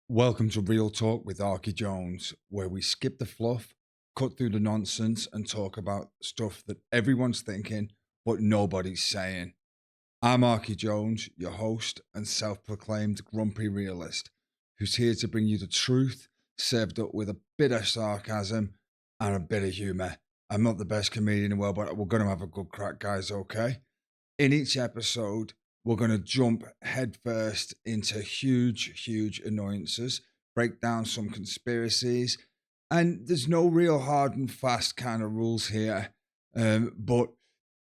Welcome to Real Talk with aRKy Jones, where we skip the fluff, cut through the nonsense, and talk about stuff that everyone's thinking, but nobody's saying. I'm aRKy Jones, your host and self proclaimed grumpy realist, who's here to bring you the truth, served up with a bit of sarcasm and a bit of humour. I'm not the best comedian in the world, but we're going to have a good crack, guys, okay? In each episode, we're going to jump headfirst into huge annoyances, break down some conspiracies, and there's no real hard and fast kind of rules here. But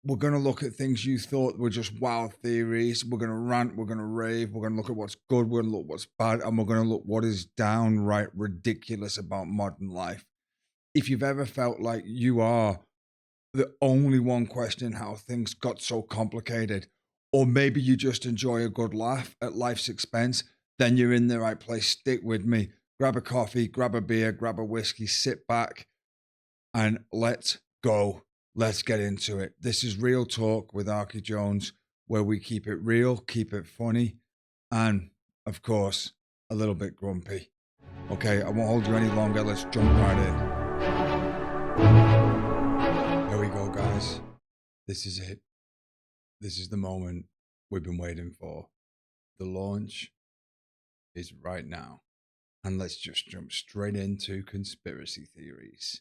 we're going to look at things you thought were just wild theories. We're going to rant, we're going to rave, we're going to look at what's good, we're going to look what's bad, and we're going to look what is downright ridiculous about modern life. If you've ever felt like you are the only one questioning how things got so complicated, or maybe you just enjoy a good laugh at life's expense, then you're in the right place. Stick with me. Grab a coffee, grab a beer, grab a whiskey, sit back, and let's go. Let's get into it. This is Real Talk with aRKy Jones, where we keep it real, keep it funny, and of course, a little bit grumpy. Okay, I won't hold you any longer. Let's jump right in. Here we go, guys. This is it. This is the moment we've been waiting for. The launch is right now. And let's just jump straight into conspiracy theories.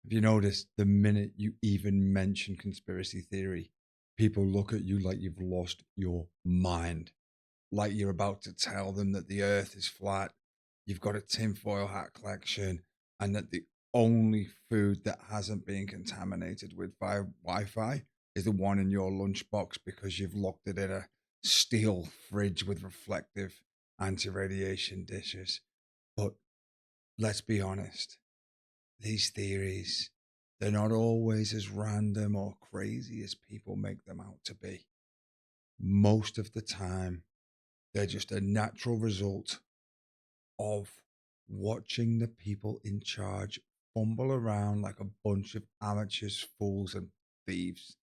Have you noticed the minute you even mention conspiracy theory, people look at you like you've lost your mind, like you're about to tell them that the earth is flat, you've got a tinfoil hat collection, and that the only food that hasn't been contaminated with Wi-Fi is the one in your lunchbox because you've locked it in a steel fridge with reflective anti-radiation dishes. But let's be honest, these theories, they're not always as random or crazy as people make them out to be. Most of the time, they're just a natural result of watching the people in charge fumble around like a bunch of amateurs, fools, and thieves.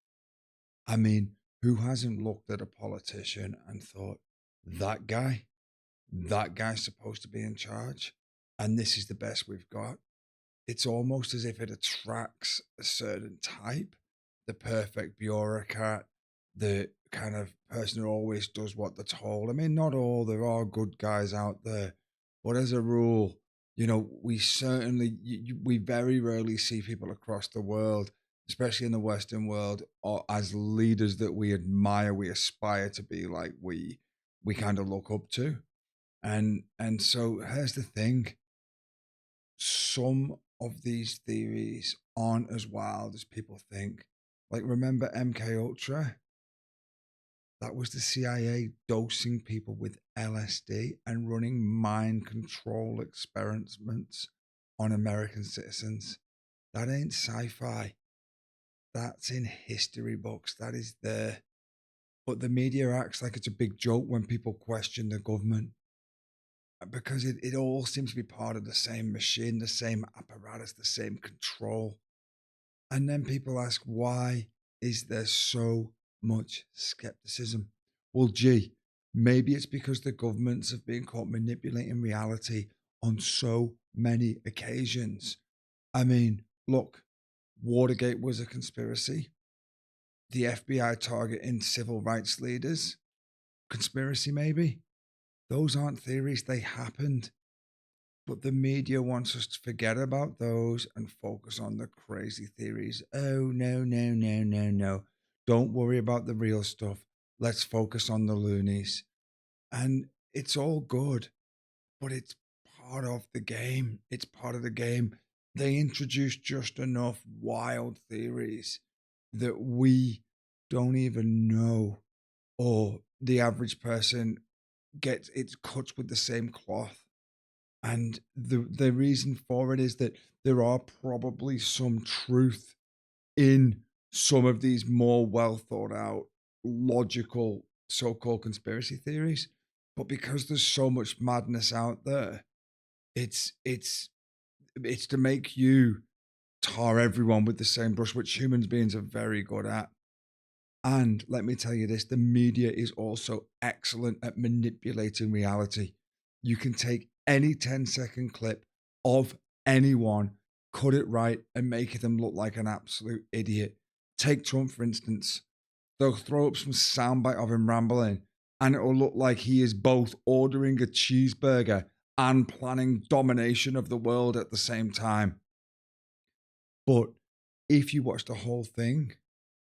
I mean, who hasn't looked at a politician and thought, that guy's supposed to be in charge, and this is the best we've got? It's almost as if it attracts a certain type, the perfect bureaucrat, the kind of person who always does what they're told. I mean, not all, there are good guys out there, but as a rule, we certainly, we very rarely see people across the world, especially in the Western world, or as leaders that we admire, we aspire to be like we kind of look up to. And so here's the thing. Some of these theories aren't as wild as people think. Like, remember MK Ultra? That was the CIA dosing people with LSD and running mind control experiments on American citizens. That ain't sci-fi. That's in history books. That is there. But the media acts like it's a big joke when people question the government, because it all seems to be part of the same machine, the same apparatus, the same control. And then people ask, why is there so much skepticism? Well, gee, maybe it's because the governments have been caught manipulating reality on so many occasions. I mean, look, Watergate was a conspiracy. The FBI targeting civil rights leaders, conspiracy maybe. Those aren't theories, they happened. But the media wants us to forget about those and focus on the crazy theories. Oh, no. Don't worry about the real stuff. Let's focus on the loonies. And it's all good, but it's part of the game. It's part of the game. They introduce just enough wild theories that we don't even know, or the average person gets it cuts with the same cloth. And the reason for it is that there are probably some truth in some of these more well thought out, logical so-called conspiracy theories. But because there's so much madness out there, it's to make you tar everyone with the same brush, which human beings are very good at. And let me tell you this, the media is also excellent at manipulating reality. You can take any 10-second clip of anyone, cut it right, and make them look like an absolute idiot. Take Trump, for instance. They'll throw up some soundbite of him rambling, and it'll look like he is both ordering a cheeseburger and planning domination of the world at the same time. But if you watch the whole thing,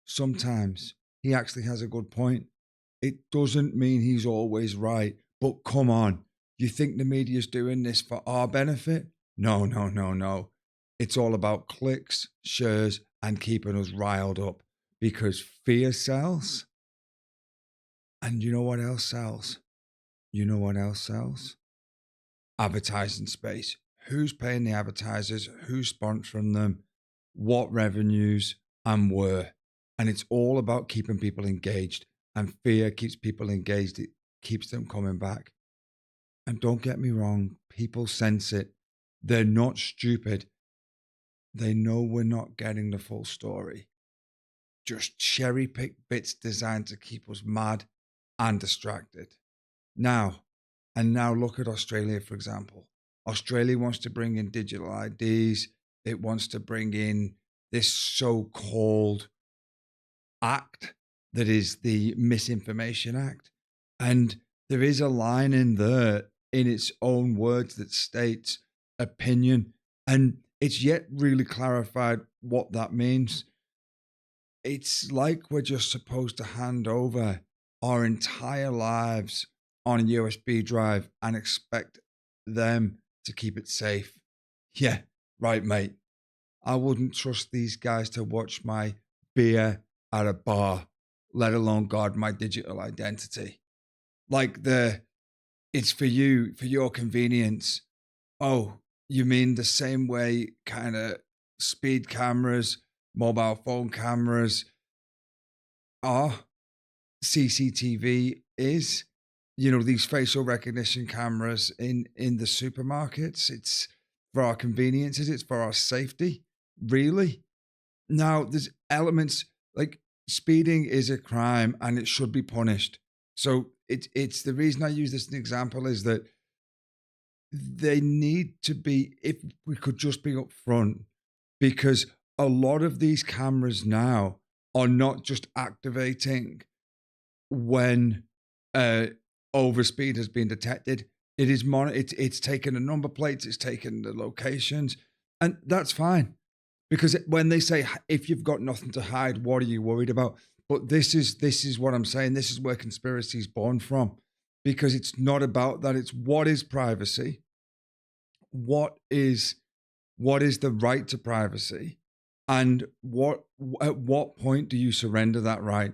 sometimes he actually has a good point. It doesn't mean he's always right, but come on. You think the media's doing this for our benefit? No, no, no, no. It's all about clicks, shares, and keeping us riled up because fear sells. And you know what else sells? You know what else sells? Advertising space. Who's paying the advertisers? Who's sponsoring them? What revenues and where? And it's all about keeping people engaged. And fear keeps people engaged. It keeps them coming back. And don't get me wrong, people sense it. They're not stupid. They know we're not getting the full story. Just cherry pick bits designed to keep us mad and distracted. Now look at Australia, for example. Australia wants to bring in digital IDs. It wants to bring in this so-called act that is the Misinformation Act. And there is a line in there in its own words that states opinion. And it's yet really clarified what that means. It's like we're just supposed to hand over our entire lives on a USB drive and expect them to keep it safe. Yeah, right, mate. I wouldn't trust these guys to watch my beer at a bar, let alone guard my digital identity. Like it's for you, for your convenience. Oh, you mean the same way kind of speed cameras, mobile phone cameras are, CCTV is, these facial recognition cameras in the supermarkets. It's for our conveniences. It's for our safety. Really? Now, there's elements like speeding is a crime and it should be punished. So it's the reason I use this as an example is that they need to be, if we could just be upfront, because a lot of these cameras now are not just activating when overspeed has been detected. It is it's taken the number plates, it's taken the locations, and that's fine. Because when they say, if you've got nothing to hide, what are you worried about? But this is what I'm saying. This is where conspiracy is born from, because it's not about that. It's what is privacy? What is the right to privacy? And at what point do you surrender that right?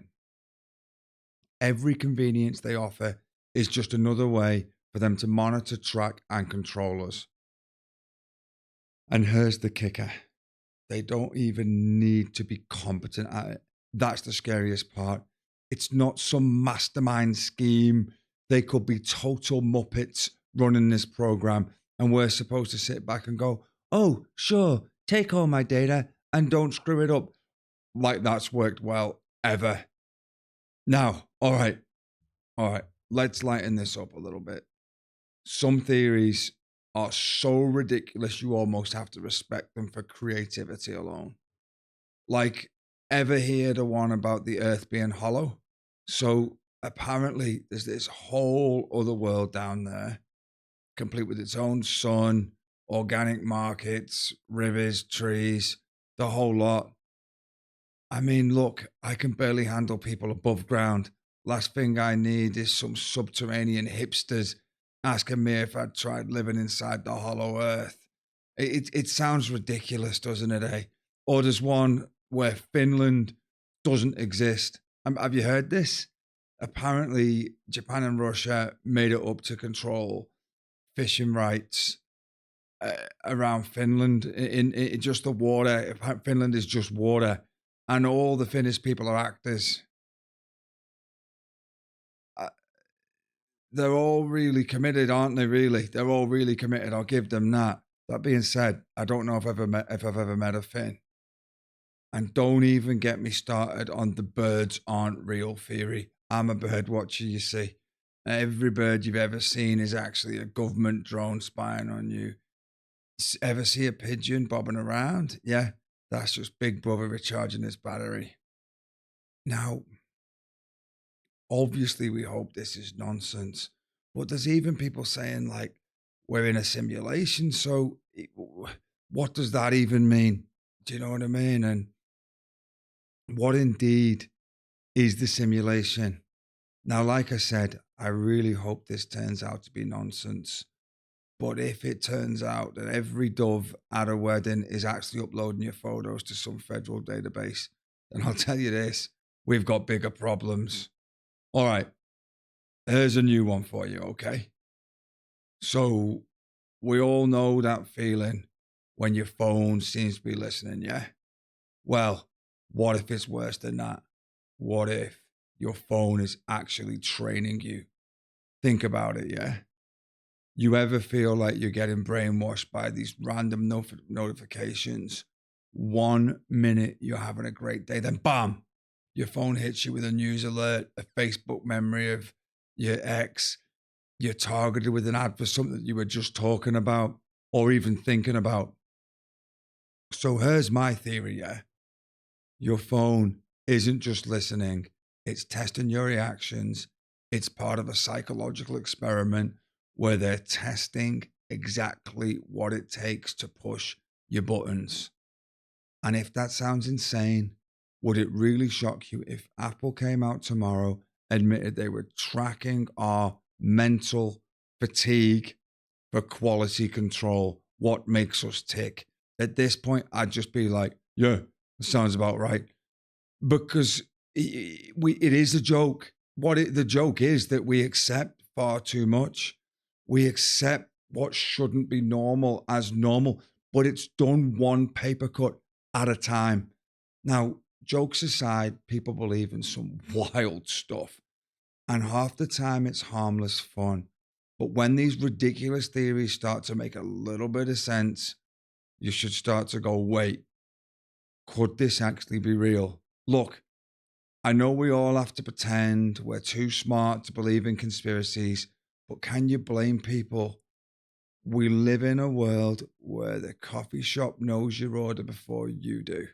Every convenience they offer is just another way for them to monitor, track, and control us. And here's the kicker. They don't even need to be competent at it. That's the scariest part. It's not some mastermind scheme. They could be total muppets running this program, and we're supposed to sit back and go, oh, sure, take all my data and don't screw it up. Like that's worked well ever. Now, all right, let's lighten this up a little bit. Some theories are so ridiculous you almost have to respect them for creativity alone. Like, ever hear the one about the earth being hollow? So apparently there's this whole other world down there, complete with its own sun, organic markets, rivers, trees, the whole lot. I mean, look, I can barely handle people above ground. Last thing I need is some subterranean hipsters asking me if I'd tried living inside the hollow earth. It sounds ridiculous, doesn't it, eh? Or there's one where Finland doesn't exist. Have you heard this? Apparently, Japan and Russia made it up to control fishing rights around Finland in just the water. Finland is just water, and all the Finnish people are actors. They're all really committed, aren't they? Really, they're all really committed. I'll give them that. That being said, I don't know if I've ever met a Finn. And don't even get me started on the birds aren't real theory. I'm a bird watcher, you see. Every bird you've ever seen is actually a government drone spying on you. Ever see a pigeon bobbing around? Yeah, that's just Big Brother recharging his battery. Now, obviously, we hope this is nonsense, but there's even people saying, like, we're in a simulation. So, what does that even mean? Do you know what I mean? And what indeed is the simulation? Now, like I said, I really hope this turns out to be nonsense. But if it turns out that every dove at a wedding is actually uploading your photos to some federal database, then I'll tell you this, we've got bigger problems. All right, here's a new one for you, okay? So we all know that feeling when your phone seems to be listening, yeah? Well, what if it's worse than that? What if your phone is actually training you? Think about it, yeah? You ever feel like you're getting brainwashed by these random notifications? 1 minute you're having a great day, then bam, your phone hits you with a news alert, a Facebook memory of your ex. You're targeted with an ad for something that you were just talking about or even thinking about. So here's my theory, yeah? Your phone isn't just listening, it's testing your reactions. It's part of a psychological experiment where they're testing exactly what it takes to push your buttons. And if that sounds insane, would it really shock you if Apple came out tomorrow, admitted they were tracking our mental fatigue for quality control? What makes us tick? At this point, I'd just be like, yeah, that sounds about right. Because it is a joke. The joke is that we accept far too much. We accept what shouldn't be normal as normal, but it's done one paper cut at a time. Now, jokes aside, people believe in some wild stuff, and half the time it's harmless fun. But when these ridiculous theories start to make a little bit of sense, you should start to go, wait, could this actually be real? Look, I know we all have to pretend we're too smart to believe in conspiracies, but can you blame people? We live in a world where the coffee shop knows your order before you do.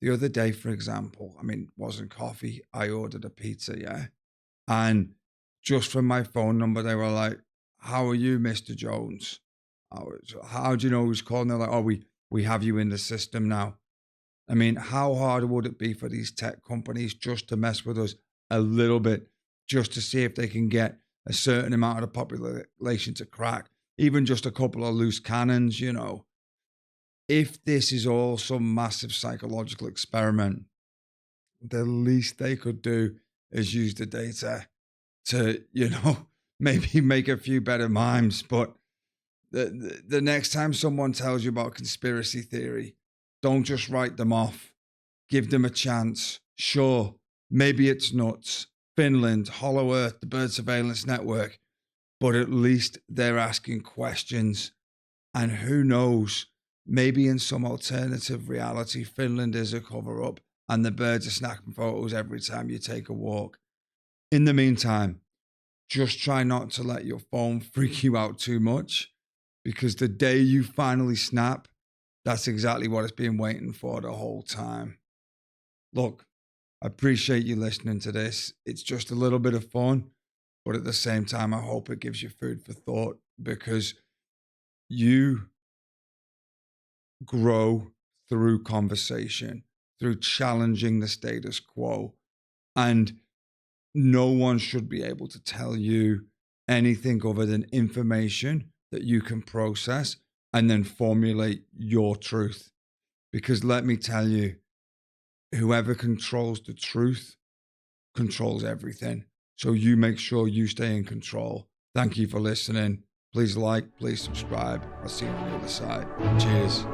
The other day, for example, it wasn't coffee. I ordered a pizza, yeah? And just from my phone number, they were like, how are you, Mr. Jones? How do you know who's calling? They're like, oh, we have you in the system now. How hard would it be for these tech companies just to mess with us a little bit, just to see if they can get a certain amount of the population to crack, even just a couple of loose cannons, you know? If this is all some massive psychological experiment, the least they could do is use the data to, maybe make a few better mimes. But the next time someone tells you about conspiracy theory, don't just write them off. Give them a chance. Sure, maybe it's nuts. Finland, Hollow Earth, the Bird Surveillance Network, but at least they're asking questions. And who knows, maybe in some alternative reality, Finland is a cover up and the birds are snapping photos every time you take a walk. In the meantime, just try not to let your phone freak you out too much, because the day you finally snap, that's exactly what it's been waiting for the whole time. Look, I appreciate you listening to this. It's just a little bit of fun, but at the same time, I hope it gives you food for thought, because you grow through conversation, through challenging the status quo. And no one should be able to tell you anything other than information that you can process and then formulate your truth. Because let me tell you, whoever controls the truth controls everything. So you make sure you stay in control. Thank you for listening. Please like, please subscribe. I'll see you on the other side. Cheers.